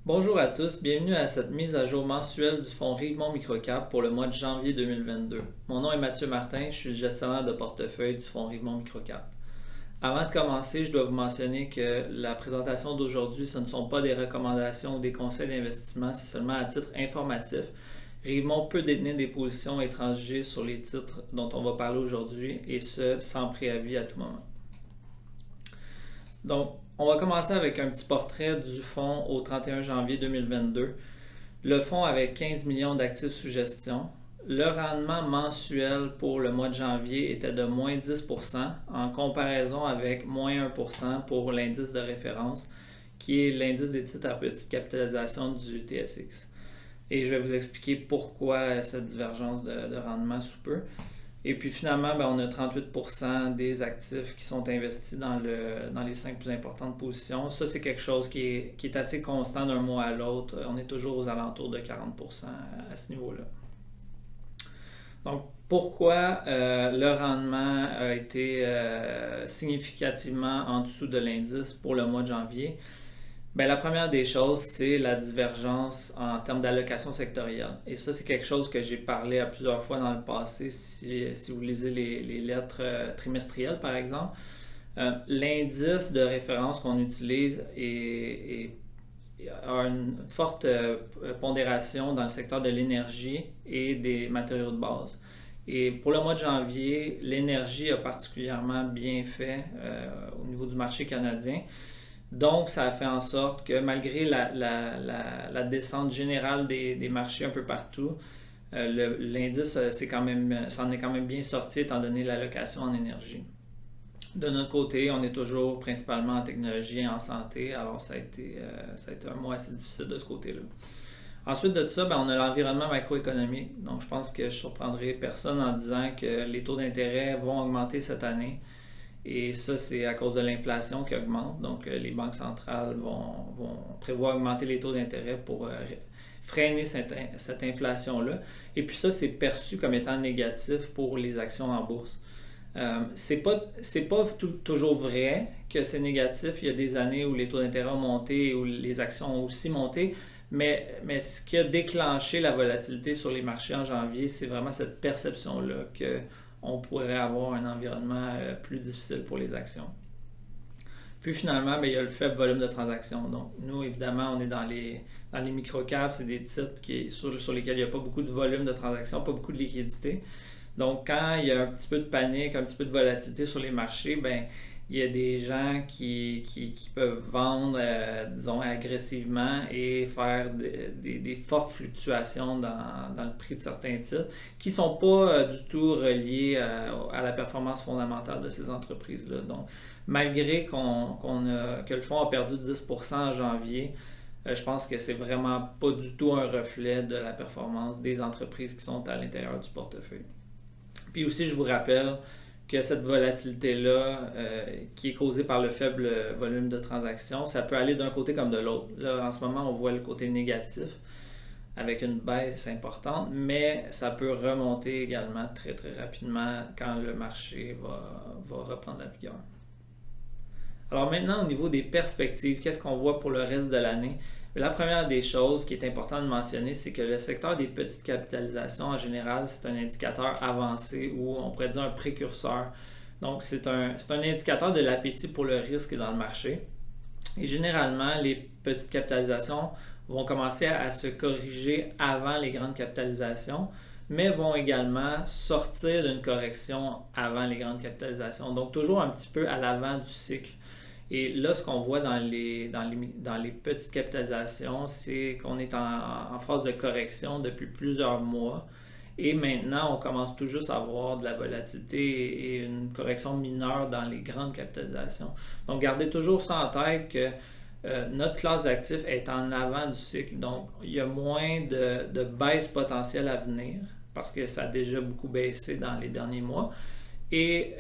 Bonjour à tous, bienvenue à cette mise à jour mensuelle du fonds Rivemont Microcap pour le mois de janvier 2022. Mon nom est Mathieu Martin, je suis le gestionnaire de portefeuille du fonds Rivemont Microcap. Avant de commencer, je dois vous mentionner que la présentation d'aujourd'hui, ce ne sont pas des recommandations ou des conseils d'investissement, c'est seulement à titre informatif. Rivemont peut détenir des positions et transiger sur les titres dont on va parler aujourd'hui, et ce, sans préavis à tout moment. Donc, on va commencer avec un petit portrait du fonds au 31 janvier 2022. Le fonds avait 15 millions d'actifs sous gestion. Le rendement mensuel pour le mois de janvier était de moins 10% en comparaison avec moins 1% pour l'indice de référence, qui est l'indice des titres à petite capitalisation du TSX. Et je vais vous expliquer pourquoi cette divergence de rendement sous peu. Et puis finalement, on a 38% des actifs qui sont investis dans les 5 plus importantes positions. Ça, c'est quelque chose qui est assez constant d'un mois à l'autre. On est toujours aux alentours de 40% à ce niveau-là. Donc, pourquoi le rendement a été significativement en dessous de l'indice pour le mois de janvier? La première des choses, c'est la divergence en termes d'allocation sectorielle. Et ça, c'est quelque chose que j'ai parlé à plusieurs fois dans le passé, si vous lisez les lettres trimestrielles, par exemple. L'indice de référence qu'on utilise a une forte pondération dans le secteur de l'énergie et des matériaux de base. Et pour le mois de janvier, l'énergie a particulièrement bien fait au niveau du marché canadien. Donc, ça a fait en sorte que malgré la descente générale des marchés un peu partout, l'indice s'en est quand même bien sorti étant donné l'allocation en énergie. De notre côté, on est toujours principalement en technologie et en santé, alors ça a été un mois assez difficile de ce côté-là. Ensuite de ça, on a l'environnement macroéconomique. Donc, je pense que je ne surprendrai personne en disant que les taux d'intérêt vont augmenter cette année. Et ça, c'est à cause de l'inflation qui augmente. Donc, les banques centrales vont prévoir augmenter les taux d'intérêt pour freiner cette inflation-là. Et puis ça, c'est perçu comme étant négatif pour les actions en bourse. C'est pas toujours vrai que c'est négatif. Il y a des années où les taux d'intérêt ont monté et où les actions ont aussi monté. Mais ce qui a déclenché la volatilité sur les marchés en janvier, c'est vraiment cette perception-là que on pourrait avoir un environnement plus difficile pour les actions. Puis finalement, il y a le faible volume de transactions. Donc nous, évidemment, on est dans les microcaps, c'est des titres sur lesquels il n'y a pas beaucoup de volume de transactions, pas beaucoup de liquidité. Donc quand il y a un petit peu de panique, un petit peu de volatilité sur les marchés, il y a des gens qui peuvent vendre, disons, agressivement et faire des fortes fluctuations dans le prix de certains titres qui ne sont pas du tout reliés à la performance fondamentale de ces entreprises-là. Donc, malgré que le fonds a perdu 10% en janvier, je pense que c'est vraiment pas du tout un reflet de la performance des entreprises qui sont à l'intérieur du portefeuille. Puis aussi, je vous rappelle que cette volatilité-là, qui est causée par le faible volume de transactions, ça peut aller d'un côté comme de l'autre. Là, en ce moment, on voit le côté négatif avec une baisse importante, mais ça peut remonter également très très rapidement quand le marché va reprendre la vigueur. Alors maintenant, au niveau des perspectives, qu'est-ce qu'on voit pour le reste de l'année? La première des choses qui est importante de mentionner, c'est que le secteur des petites capitalisations, en général, c'est un indicateur avancé ou on pourrait dire un précurseur. Donc, c'est un indicateur de l'appétit pour le risque dans le marché. Et généralement, les petites capitalisations vont commencer à se corriger avant les grandes capitalisations, mais vont également sortir d'une correction avant les grandes capitalisations. Donc, toujours un petit peu à l'avant du cycle. Et là, ce qu'on voit dans les petites capitalisations, c'est qu'on est en phase de correction depuis plusieurs mois. Et maintenant, on commence tout juste à avoir de la volatilité et une correction mineure dans les grandes capitalisations. Donc, gardez toujours ça en tête que notre classe d'actifs est en avant du cycle. Donc, il y a moins de baisse potentielle à venir parce que ça a déjà beaucoup baissé dans les derniers mois. Et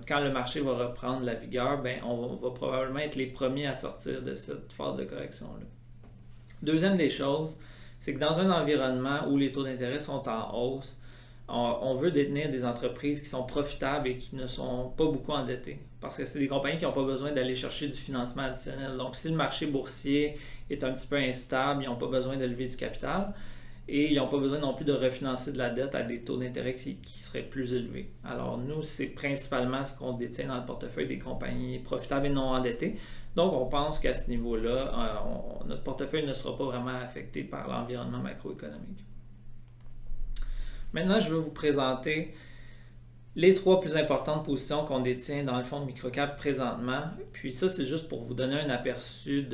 quand le marché va reprendre la vigueur, on va probablement être les premiers à sortir de cette phase de correction-là. Deuxième des choses, c'est que dans un environnement où les taux d'intérêt sont en hausse, on veut détenir des entreprises qui sont profitables et qui ne sont pas beaucoup endettées. Parce que c'est des compagnies qui n'ont pas besoin d'aller chercher du financement additionnel. Donc, si le marché boursier est un petit peu instable, ils n'ont pas besoin de lever du capital et ils n'ont pas besoin non plus de refinancer de la dette à des taux d'intérêt qui seraient plus élevés. Alors, nous, c'est principalement ce qu'on détient dans le portefeuille des compagnies profitables et non endettées. Donc, on pense qu'à ce niveau-là, notre portefeuille ne sera pas vraiment affecté par l'environnement macroéconomique. Maintenant, je vais vous présenter les 3 plus importantes positions qu'on détient dans le fonds de microcap présentement. Puis ça, c'est juste pour vous donner un aperçu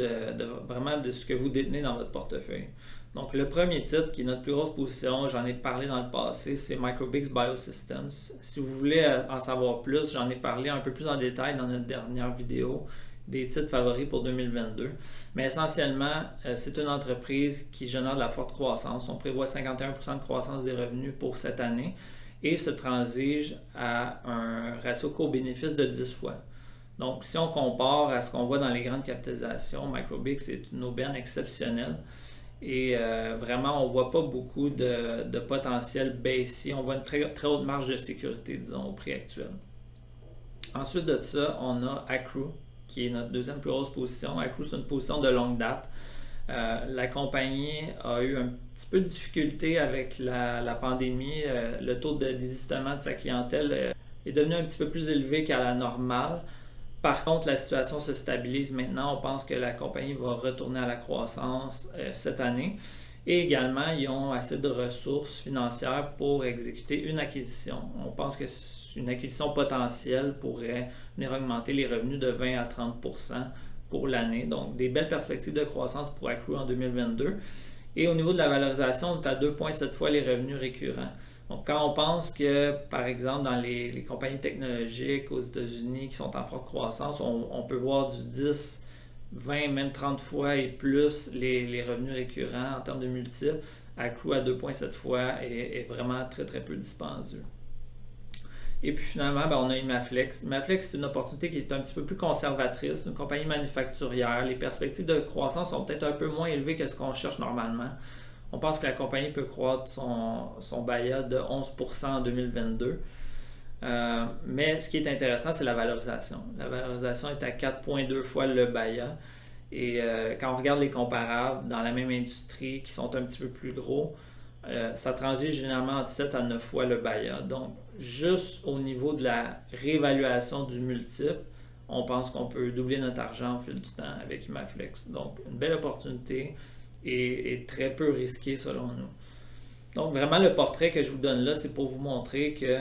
vraiment de ce que vous détenez dans votre portefeuille. Donc, le premier titre, qui est notre plus grosse position, j'en ai parlé dans le passé, c'est Microbix Biosystems. Si vous voulez en savoir plus, j'en ai parlé un peu plus en détail dans notre dernière vidéo des titres favoris pour 2022. Mais essentiellement, c'est une entreprise qui génère de la forte croissance. On prévoit 51% de croissance des revenus pour cette année et se transige à un ratio coût-bénéfice de 10 fois. Donc, si on compare à ce qu'on voit dans les grandes capitalisations, Microbix est une aubaine exceptionnelle et vraiment, on ne voit pas beaucoup de potentiel baissier. On voit une très, très haute marge de sécurité, disons, au prix actuel. Ensuite de ça, on a Accru, qui est notre deuxième plus grosse position. Accru, c'est une position de longue date. La compagnie a eu un petit peu de difficulté avec la pandémie. Le taux de désistement de sa clientèle est devenu un petit peu plus élevé qu'à la normale. Par contre, la situation se stabilise maintenant. On pense que la compagnie va retourner à la croissance cette année. Et également, ils ont assez de ressources financières pour exécuter une acquisition. On pense que une acquisition potentielle pourrait venir augmenter les revenus de 20 à 30% pour l'année. Donc, des belles perspectives de croissance pour Accru en 2022. Et au niveau de la valorisation, on est à 2,7 fois les revenus récurrents. Donc, quand on pense que, par exemple, dans les compagnies technologiques aux États-Unis qui sont en forte croissance, on peut voir du 10, 20, même 30 fois et plus les revenus récurrents en termes de multiples. Accru à 2,7 fois est vraiment très, très peu dispendieux. Et puis finalement, on a Imaflex. Imaflex, c'est une opportunité qui est un petit peu plus conservatrice, une compagnie manufacturière. Les perspectives de croissance sont peut-être un peu moins élevées que ce qu'on cherche normalement. On pense que la compagnie peut croître son BAYA de 11% en 2022. Mais ce qui est intéressant, c'est la valorisation. La valorisation est à 4,2 fois le BAYA. Et quand on regarde les comparables dans la même industrie qui sont un petit peu plus gros, ça transige généralement entre 7 à 9 fois le BAYA. Donc, juste au niveau de la réévaluation du multiple, on pense qu'on peut doubler notre argent au fil du temps avec Imaflex. Donc, une belle opportunité et très peu risquée selon nous. Donc, vraiment, le portrait que je vous donne là, c'est pour vous montrer que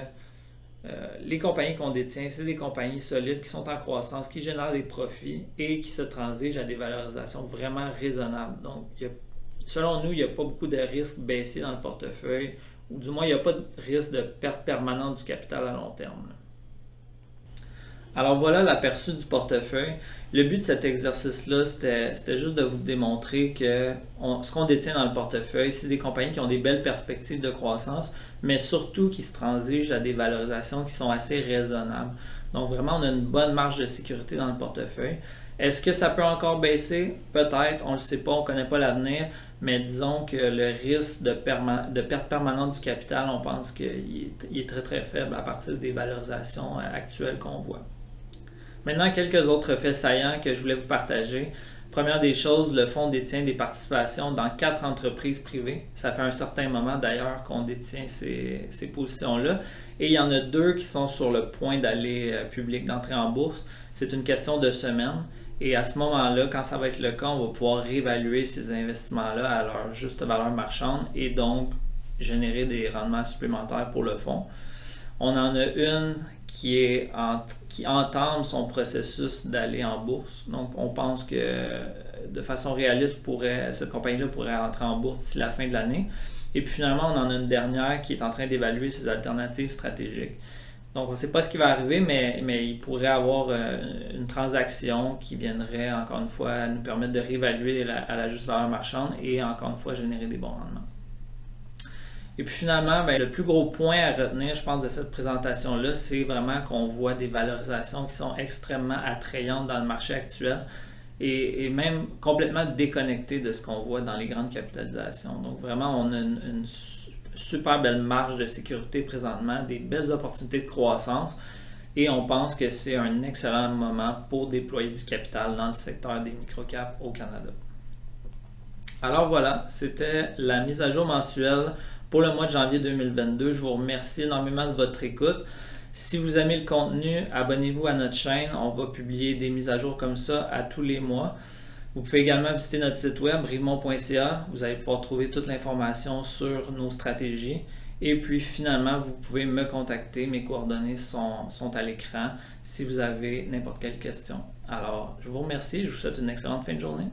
les compagnies qu'on détient, c'est des compagnies solides qui sont en croissance, qui génèrent des profits et qui se transigent à des valorisations vraiment raisonnables. Donc, selon nous, il n'y a pas beaucoup de risques baissiers dans le portefeuille, ou du moins, il n'y a pas de risque de perte permanente du capital à long terme. Alors voilà l'aperçu du portefeuille. Le but de cet exercice-là, c'était juste de vous démontrer que ce qu'on détient dans le portefeuille, c'est des compagnies qui ont des belles perspectives de croissance, mais surtout qui se transigent à des valorisations qui sont assez raisonnables. Donc vraiment, on a une bonne marge de sécurité dans le portefeuille. Est-ce que ça peut encore baisser? Peut-être, on ne le sait pas, on ne connaît pas l'avenir, mais disons que le risque de perte permanente du capital, on pense qu'il est très très faible à partir des valorisations actuelles qu'on voit. Maintenant, quelques autres faits saillants que je voulais vous partager. Première des choses, le fonds détient des participations dans 4 entreprises privées. Ça fait un certain moment d'ailleurs qu'on détient ces positions-là. Et il y en a 2 qui sont sur le point d'aller public, d'entrer en bourse. C'est une question de semaines. Et à ce moment-là, quand ça va être le cas, on va pouvoir réévaluer ces investissements-là à leur juste valeur marchande et donc générer des rendements supplémentaires pour le fonds. On en a une qui entame son processus d'aller en bourse. Donc, on pense que de façon réaliste, cette compagnie-là pourrait entrer en bourse d'ici la fin de l'année. Et puis finalement, on en a une dernière qui est en train d'évaluer ses alternatives stratégiques. Donc, on ne sait pas ce qui va arriver, mais il pourrait y avoir une transaction qui viendrait, encore une fois, nous permettre de réévaluer à la juste valeur marchande et, encore une fois, générer des bons rendements. Et puis finalement, le plus gros point à retenir, je pense, de cette présentation-là, c'est vraiment qu'on voit des valorisations qui sont extrêmement attrayantes dans le marché actuel et même complètement déconnectées de ce qu'on voit dans les grandes capitalisations. Donc vraiment, on a une super belle marge de sécurité présentement, des belles opportunités de croissance et on pense que c'est un excellent moment pour déployer du capital dans le secteur des microcaps au Canada. Alors voilà, c'était la mise à jour mensuelle pour le mois de janvier 2022. Je vous remercie énormément de votre écoute. Si vous aimez le contenu, abonnez-vous à notre chaîne. On va publier des mises à jour comme ça à tous les mois. Vous pouvez également visiter notre site web rivemont.ca. Vous allez pouvoir trouver toute l'information sur nos stratégies. Et puis finalement, vous pouvez me contacter. Mes coordonnées sont à l'écran si vous avez n'importe quelle question. Alors, je vous remercie. Je vous souhaite une excellente fin de journée.